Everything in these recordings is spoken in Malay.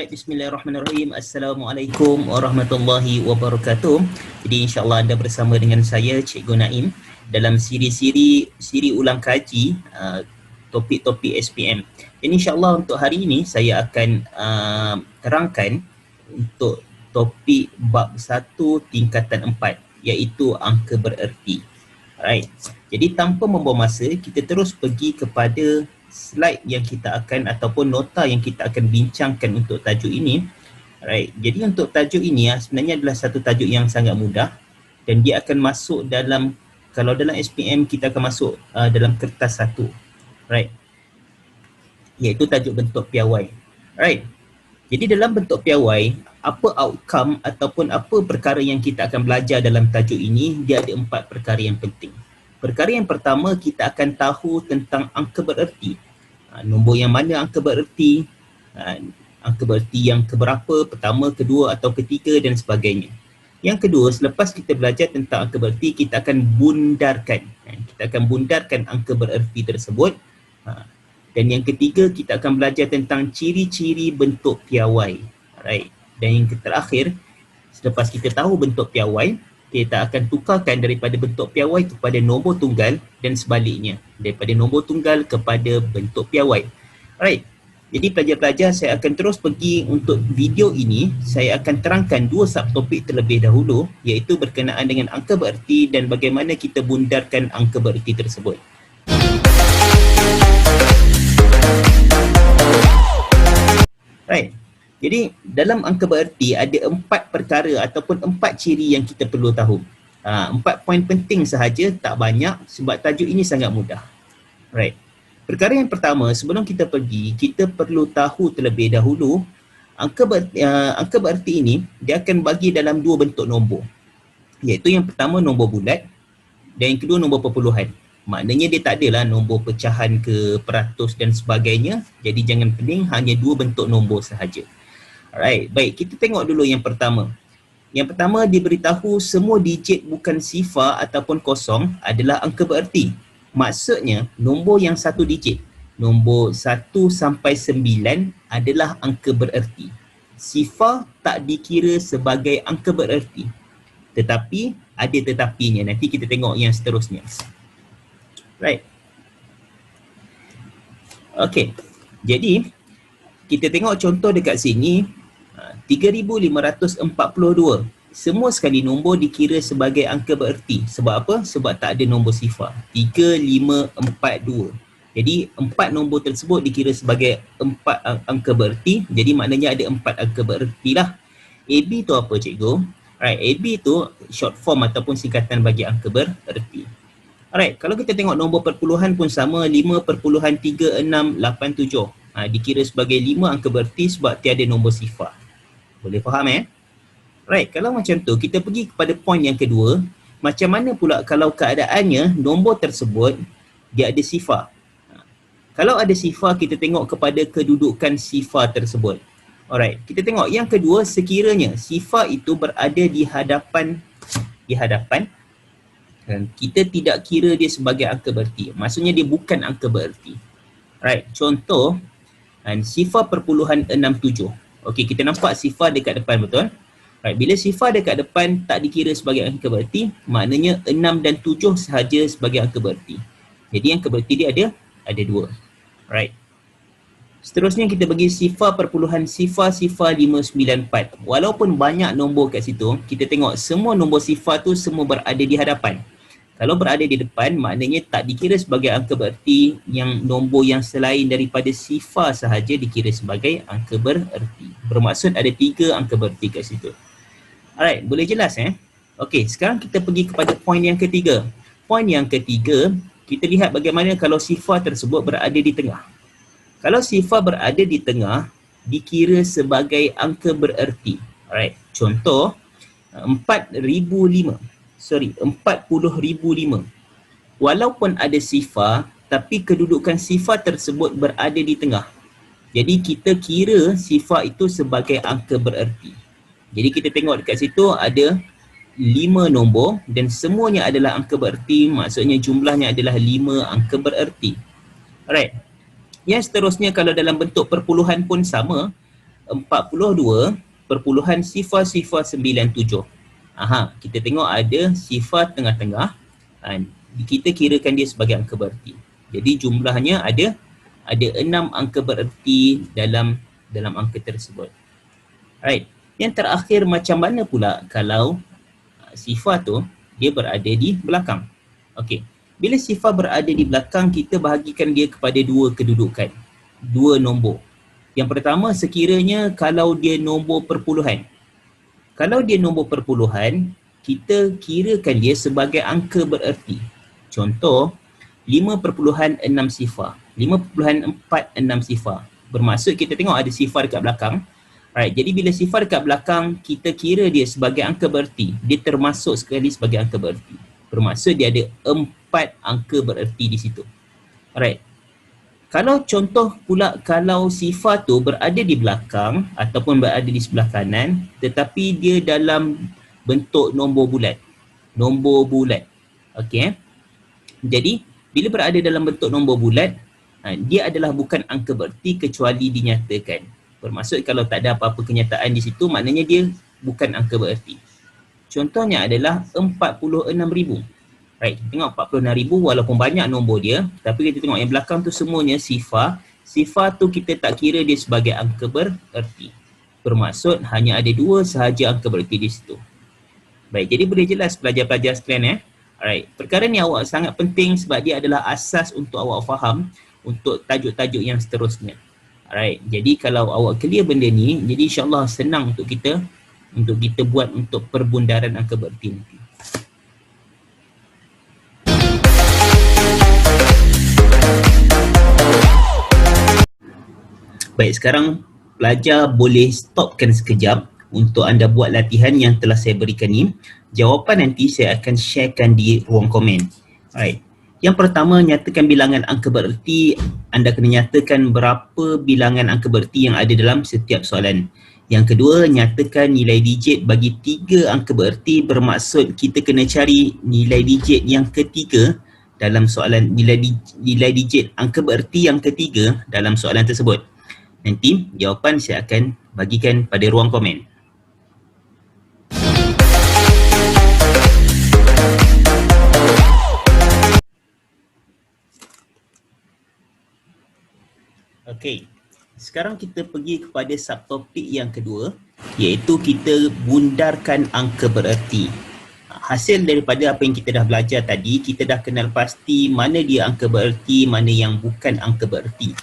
Alright, bismillahirrahmanirrahim. Assalamualaikum warahmatullahi wabarakatuh. Jadi insyaAllah anda bersama dengan saya, Cikgu Naim, dalam siri ulang kaji topik-topik SPM. Dan insyaAllah untuk hari ini saya akan terangkan untuk topik bab 1 tingkatan 4, iaitu angka bererti. Alright, jadi tanpa membuang masa, kita terus pergi kepada slide yang kita akan ataupun nota yang kita akan bincangkan untuk tajuk ini. Alright, jadi untuk tajuk ini sebenarnya adalah satu tajuk yang sangat mudah dan dia akan masuk dalam, kalau dalam SPM kita akan masuk dalam kertas 1. Alright, iaitu tajuk bentuk piawai. Alright, jadi dalam bentuk piawai, apa outcome ataupun apa perkara yang kita akan belajar dalam tajuk ini, dia ada 4 perkara yang penting. Perkara yang pertama, kita akan tahu tentang angka bererti. Nombor yang mana angka bererti, angka bererti yang keberapa, pertama, kedua atau ketiga dan sebagainya. Yang kedua, selepas kita belajar tentang angka bererti, kita akan bundarkan. Kita akan bundarkan angka bererti tersebut. Dan yang ketiga, kita akan belajar tentang ciri-ciri bentuk piawai. Alright. Dan yang terakhir, selepas kita tahu bentuk piawai, kita akan tukarkan daripada bentuk piawai kepada nombor tunggal dan sebaliknya, daripada nombor tunggal kepada bentuk piawai. Alright, jadi pelajar-pelajar, saya akan terus pergi untuk video ini. Saya akan terangkan 2 subtopik terlebih dahulu, iaitu berkenaan dengan angka bererti dan bagaimana kita bundarkan angka bererti tersebut. Right. Jadi dalam angka bererti ada 4 perkara ataupun 4 ciri yang kita perlu tahu. 4 poin penting sahaja, tak banyak sebab tajuk ini sangat mudah. Right. Perkara yang pertama, sebelum kita pergi, kita perlu tahu terlebih dahulu angka bererti ini dia akan bagi dalam 2 bentuk nombor. Iaitu yang pertama nombor bulat dan yang kedua nombor perpuluhan. Maknanya dia tak adalah nombor pecahan ke peratus dan sebagainya. Jadi jangan pening, hanya 2 bentuk nombor sahaja. Alright, baik, kita tengok dulu yang pertama. Yang pertama, diberitahu semua digit bukan sifar ataupun kosong adalah angka bererti. Maksudnya, nombor yang 1 digit, nombor 1 sampai 9 adalah angka bererti. Sifar tak dikira sebagai angka bererti. Tetapi, ada tetapinya. Nanti kita tengok yang seterusnya. Right. Okay, jadi kita tengok contoh dekat sini. 3,542. Semua sekali nombor dikira sebagai angka bererti. Sebab apa? Sebab tak ada nombor sifar. 3,542. Jadi 4 nombor tersebut dikira sebagai 4 angka bererti. Jadi maknanya ada 4 angka bererti lah. AB tu apa, cikgu? Alright, AB tu short form ataupun singkatan bagi angka bererti. Alright, kalau kita tengok nombor perpuluhan pun sama, 5.3687. Dikira sebagai 5 angka bererti sebab tiada nombor sifar. Boleh faham Right, kalau macam tu, kita pergi kepada poin yang kedua. Macam mana pula kalau keadaannya nombor tersebut dia ada sifar? Kalau ada sifar, kita tengok kepada kedudukan sifar tersebut. Alright, kita tengok yang kedua, sekiranya sifar itu berada di hadapan, kita tidak kira dia sebagai angka bererti. Maksudnya dia bukan angka bererti. Right, contoh sifar perpuluhan 67. Okey, kita nampak sifar dekat depan, betul? Right, bila sifar dekat depan tak dikira sebagai angka bererti, maknanya 6 dan 7 sahaja sebagai angka bererti. Jadi angka bererti dia ada 2. Right. Seterusnya kita bagi sifar perpuluhan sifar 594. Walaupun banyak nombor kat situ, kita tengok semua nombor sifar tu semua berada di hadapan. Kalau berada di depan, maknanya tak dikira sebagai angka bererti. Yang nombor yang selain daripada sifar sahaja dikira sebagai angka bererti. Bermaksud ada 3 angka bererti kat situ. Alright, boleh jelas Okey, sekarang kita pergi kepada poin yang ketiga. Poin yang ketiga, kita lihat bagaimana kalau sifar tersebut berada di tengah. Kalau sifar berada di tengah, dikira sebagai angka bererti. Alright, contoh 40,005. Walaupun ada sifar, tapi kedudukan sifar tersebut berada di tengah. Jadi kita kira sifar itu sebagai angka bererti. Jadi kita tengok dekat situ ada 5 nombor dan semuanya adalah angka bererti. Maksudnya jumlahnya adalah 5 angka bererti. Alright. Yang seterusnya kalau dalam bentuk perpuluhan pun sama. 42.097. Kita tengok ada sifar tengah-tengah. Kita kirakan dia sebagai angka bererti. Jadi jumlahnya ada 6 angka bererti dalam angka tersebut. Alright. Yang terakhir, macam mana pula kalau sifar tu dia berada di belakang? Okey. Bila sifar berada di belakang, kita bahagikan dia kepada dua kedudukan, dua nombor. Yang pertama, sekiranya kalau dia nombor perpuluhan. Kalau dia nombor perpuluhan, kita kirakan dia sebagai angka bererti. Contoh, 5.6 sifar, 5.46 sifar. Bermaksud kita tengok ada sifar dekat belakang. Right, jadi bila sifar dekat belakang, kita kira dia sebagai angka bererti. Dia termasuk sekali sebagai angka bererti. Bermaksud dia ada 4 angka bererti di situ. Alright. Kalau contoh pula, kalau sifar tu berada di belakang ataupun berada di sebelah kanan, tetapi dia dalam bentuk nombor bulat. Nombor bulat. Okey. Jadi, bila berada dalam bentuk nombor bulat, dia adalah bukan angka bererti kecuali dinyatakan. Bermaksud kalau tak ada apa-apa kenyataan di situ, maknanya dia bukan angka bererti. Contohnya adalah 46,000. Right, kita tengok 46,000 walaupun banyak nombor dia, tapi kita tengok yang belakang tu semuanya sifar. Sifar tu kita tak kira dia sebagai angka bererti. Bermaksud hanya ada 2 sahaja angka bererti di situ. Baik, jadi boleh jelas pelajar-pelajar sekalian Alright, perkara ni awak sangat penting sebab dia adalah asas untuk awak faham untuk tajuk-tajuk yang seterusnya. Alright, jadi kalau awak clear benda ni, jadi insyaAllah senang untuk kita buat untuk perbundaran angka bererti nanti. Baik, sekarang pelajar boleh stopkan sekejap untuk anda buat latihan yang telah saya berikan ni. Jawapan nanti saya akan sharekan di ruang komen. Alright. Yang pertama, nyatakan bilangan angka bererti. Anda kena nyatakan berapa bilangan angka bererti yang ada dalam setiap soalan. Yang kedua, nyatakan nilai digit bagi 3 angka bererti. Bermaksud kita kena cari nilai digit yang ketiga dalam soalan, nilai digit angka bererti yang ketiga dalam soalan tersebut. Nanti jawapan saya akan bagikan pada ruang komen. Okey, sekarang kita pergi kepada subtopik yang kedua, iaitu kita bundarkan angka bererti. Hasil daripada apa yang kita dah belajar tadi, kita dah kenal pasti mana dia angka bererti, mana yang bukan angka bererti.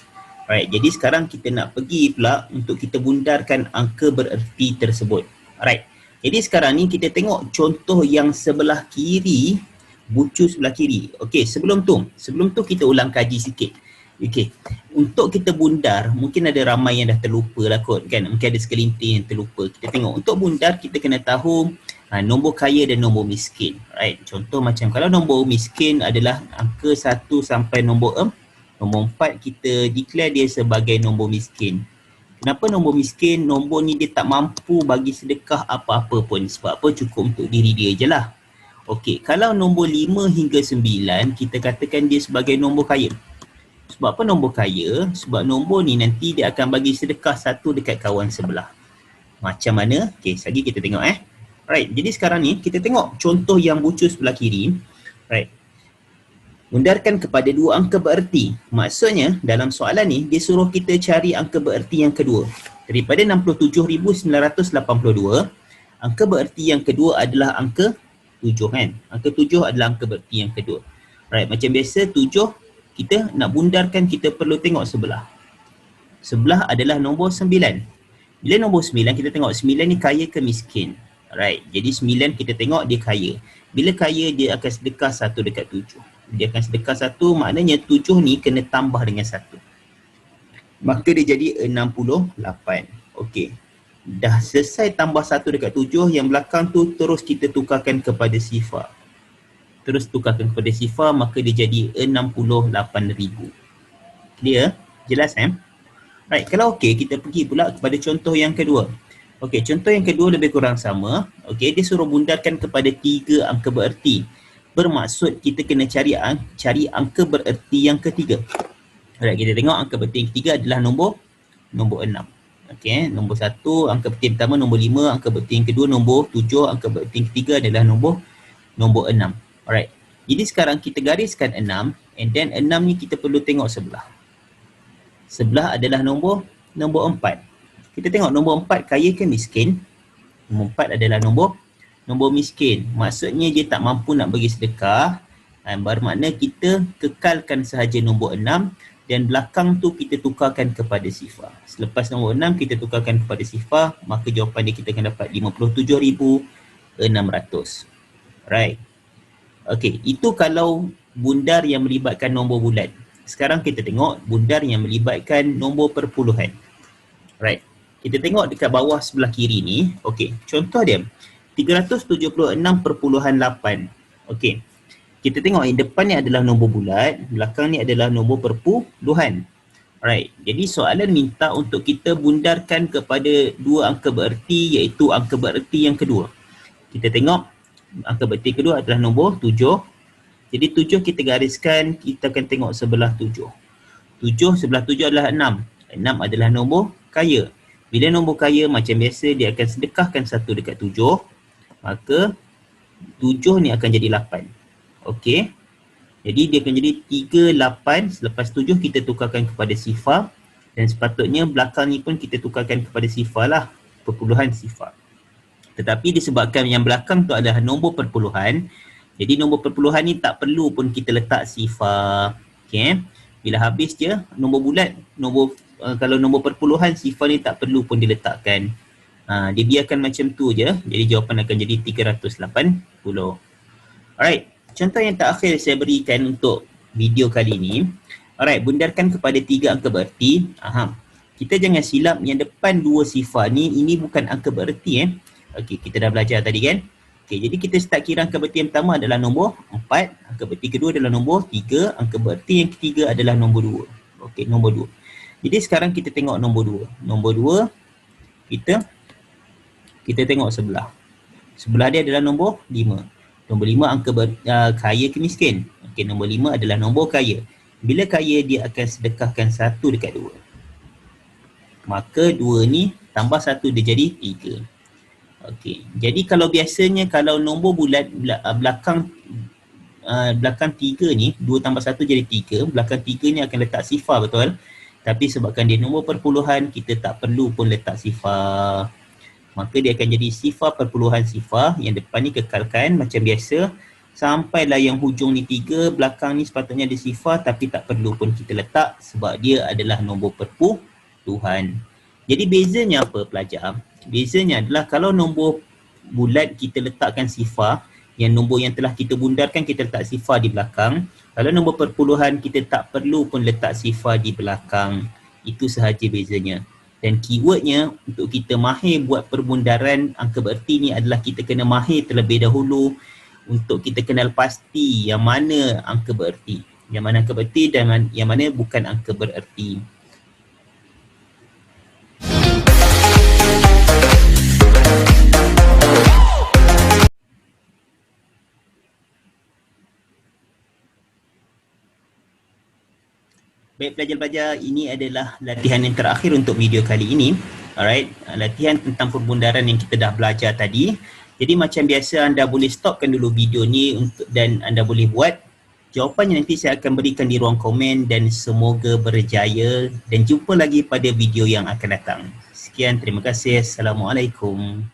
Alright, jadi sekarang kita nak pergi pula untuk kita bundarkan angka bererti tersebut. Alright, jadi sekarang ni kita tengok contoh yang sebelah kiri, bucu sebelah kiri. Okey, sebelum tu kita ulang kaji sikit. Okey, untuk kita bundar, mungkin ada ramai yang dah terlupa lah kot kan, mungkin ada segelintir yang terlupa. Kita tengok, untuk bundar kita kena tahu nombor kaya dan nombor miskin. Alright, contoh macam kalau nombor miskin adalah angka 1 sampai nombor 4, kita declare dia sebagai nombor miskin. Kenapa nombor miskin? Nombor ni dia tak mampu bagi sedekah apa-apa pun. Sebab apa? Cukup untuk diri dia je lah. Okey, kalau nombor 5 hingga 9, kita katakan dia sebagai nombor kaya. Sebab apa nombor kaya? Sebab nombor ni nanti dia akan bagi sedekah 1 dekat kawan sebelah. Macam mana? Okey, lagi kita tengok Right, jadi sekarang ni kita tengok contoh yang bucu sebelah kiri. Right. Bundarkan kepada 2 angka bererti. Maksudnya dalam soalan ni dia suruh kita cari angka bererti yang kedua. Daripada 67,982, angka bererti yang kedua adalah angka 7 kan. Angka 7 adalah angka bererti yang kedua. Right, macam biasa 7 kita nak bundarkan, kita perlu tengok sebelah. Sebelah adalah nombor 9. Bila nombor 9 kita tengok 9 ni kaya ke miskin. Right, jadi 9 kita tengok dia kaya. Bila kaya dia akan sedekah 1 dekat 7. Dia akan sedekah 1, maknanya 7 ni kena tambah dengan 1. Maka dia jadi 68. Okey. Dah selesai tambah 1 dekat 7, yang belakang tu terus kita tukarkan kepada sifar. Maka dia jadi 68,000. Clear? Jelas Right, kalau okey kita pergi pula kepada contoh yang kedua. Okey, contoh yang kedua lebih kurang sama. Okey, dia suruh bundarkan kepada 3 angka bererti. Bermaksud kita kena cari angka bererti yang ketiga. Alright, kita tengok angka bererti yang ketiga adalah nombor 6. Okey, nombor 1 angka berti pertama, nombor 5 angka berti yang kedua, nombor 7 angka berti yang ketiga adalah nombor 6. Alright. Jadi sekarang kita gariskan 6 and then 6 ni kita perlu tengok sebelah. Sebelah adalah nombor 4. Kita tengok nombor 4 kaya ke miskin? Nombor 4 adalah nombor miskin. Maksudnya dia tak mampu nak bagi sedekah. Bermakna kita kekalkan sahaja nombor 6 dan belakang tu kita tukarkan kepada sifar. Selepas nombor 6 kita tukarkan kepada sifar, maka jawapan dia kita akan dapat 57,600. Right. Okey, itu kalau bundar yang melibatkan nombor bulat. Sekarang kita tengok bundar yang melibatkan nombor perpuluhan. Right. Kita tengok dekat bawah sebelah kiri ni. Okey, contoh dia 376.8. Okey. Kita tengok yang depan ni adalah nombor bulat, belakang ni adalah nombor perpuluhan. Alright. Jadi soalan minta untuk kita bundarkan kepada dua angka bererti, iaitu angka bererti yang kedua. Kita tengok angka bererti kedua adalah nombor 7. Jadi 7 kita gariskan, kita akan tengok sebelah 7. 7 sebelah 7 adalah 6. 6 adalah nombor kaya. Bila nombor kaya macam biasa dia akan sedekahkan 1 dekat 7. Maka 7 ni akan jadi 8. Okey. Jadi dia akan jadi 38. Selepas 7 kita tukarkan kepada sifar. Dan sepatutnya belakang ni pun kita tukarkan kepada sifar lah. Perpuluhan sifar. Tetapi disebabkan yang belakang tu adalah nombor perpuluhan. Jadi nombor perpuluhan ni tak perlu pun kita letak sifar. Okey. Bila habis je nombor bulat, kalau nombor perpuluhan sifar ni tak perlu pun diletakkan. Dia biarkan macam tu je. Jadi jawapan akan jadi 380. Alright. Contoh yang terakhir saya berikan untuk video kali ni. Alright, bundarkan kepada 3 angka bererti. Kita jangan silap yang depan 2 sifar ni, ini bukan angka bererti. Okey, kita dah belajar tadi kan. Okey, jadi kita start kira angka bererti yang pertama adalah nombor 4. Angka bererti kedua adalah nombor 3. Angka bererti yang ketiga adalah nombor 2. Okey, nombor 2. Jadi sekarang kita tengok nombor 2. Nombor 2, kita tengok sebelah. Sebelah dia adalah nombor 5. Nombor 5 angka kaya ke miskin? Okey, nombor 5 adalah nombor kaya. Bila kaya dia akan sedekahkan 1 dekat 2. Maka 2 ni tambah 1 dia jadi 3. Okey, jadi kalau biasanya kalau nombor bulat belakang 3 ni 2 tambah 1 jadi 3. Belakang 3 ni akan letak sifar, betul? Tapi sebabkan dia nombor perpuluhan, kita tak perlu pun letak sifar. Maka dia akan jadi sifar perpuluhan sifar. Yang depan ni kekalkan macam biasa. Sampailah yang hujung ni 3, belakang ni sepatutnya ada sifar tapi tak perlu pun kita letak sebab dia adalah nombor perpuluhan. Jadi bezanya apa pelajar? Bezanya adalah kalau nombor bulat kita letakkan sifar, yang nombor yang telah kita bundarkan kita letak sifar di belakang. Kalau nombor perpuluhan kita tak perlu pun letak sifar di belakang. Itu sahaja bezanya. Dan keywordnya untuk kita mahir buat perbundaran angka bererti ni adalah kita kena mahir terlebih dahulu untuk kita kenal pasti yang mana angka bererti. Yang mana angka bererti dan yang mana bukan angka bererti. Baik pelajar-pelajar, ini adalah latihan yang terakhir untuk video kali ini. Alright, latihan tentang perbundaran yang kita dah belajar tadi. Jadi macam biasa anda boleh stopkan dulu video ni dan anda boleh buat. Jawapannya nanti saya akan berikan di ruang komen dan semoga berjaya dan jumpa lagi pada video yang akan datang. Sekian, terima kasih. Assalamualaikum.